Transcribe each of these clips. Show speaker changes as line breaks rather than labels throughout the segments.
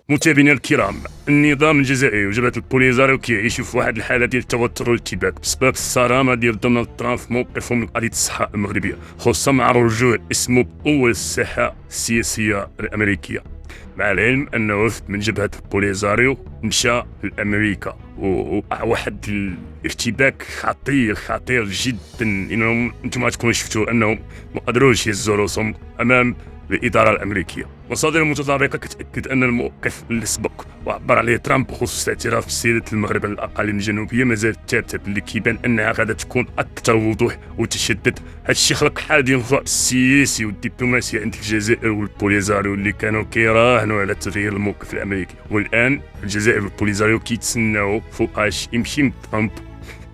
متابعينا الكرام، النظام الجزائري وجبهة البوليزاريو كيعيشوا في واحد الحالة ديال التوتر والارتباك بسبب الصرامة ديال دونالد ترامب في موقفهم من قضية الصحراء المغربية، خصوصا مع رجوع اسمه بأول الساحة السياسية الأمريكية، مع العلم أنه وفد من جبهة البوليزاريو مشى لأمريكا وواحد الارتباك خطير جدا. انهم انتم غتكونوا شفتوا انهم ما قدروش يهزوا راسهم امام الاداره الامريكيه. مصادر متطابقه كتاكد ان الموقف اللي سبق وعبر عليه ترامب بخصوص الاعتراف بسيره المغرب على الاقاليم الجنوبيه مازال ثابته، اللي كيبان انها غادا تكون اكثر وضوح وتشدد. هذا الشيء خلق حاله ديال الرعب السياسي والدبلوماسي عند الجزائر والبوليزاريو اللي كانوا كيراهنوا على تغيير الموقف الامريكي. والان الجزائر والبوليزاريو كيتسناو فوقاش يمشي ترامب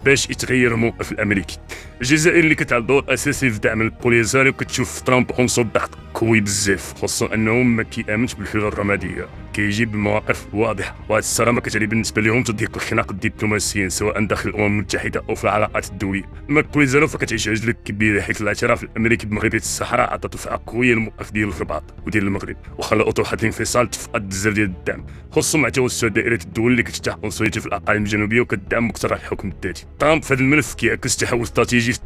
باش يتغير الموقف الامريكي. الجزائر اللي كتلعب دور اساسي في دعم البوليزاريو كتشوف ترامب عنصر ضغط قوي بزاف، خصوصا انه ما كيامنش بالحلول الرماديه، كيجيب بمواقف واضحه، وهذه الصرامه كتعني بالنسبه لهم تضييق الخناق الدبلوماسي سواء داخل الامم المتحده او في العلاقات الدوليه. اما البوليزاريو فكتعيش عجله كبيره، حيث الاعتراف الامريكي بمغربيه الصحراء عطى دفعه قويه للموقف ديال الرباط وديال المغرب، وخلى اطروحه الانفصال تفقد بزاف ديال الدعم، خصوصا مع توسع دائره الدول اللي كتفتح عنصريتها في الاقاليم الجنوبيه وكتدعم مقترح الحكم الذاتي. ترامب في هذا الملف كيعكس تحول استراتيجي في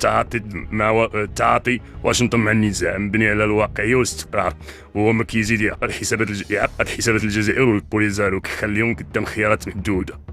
التعاطي واشنطن مع النزاع مبني على الواقعيه والاستقرار، وهو ما كيزيد يعقد حسابات الجزائر والبوليزاريو، كيخليهم قدام خيارات محدوده.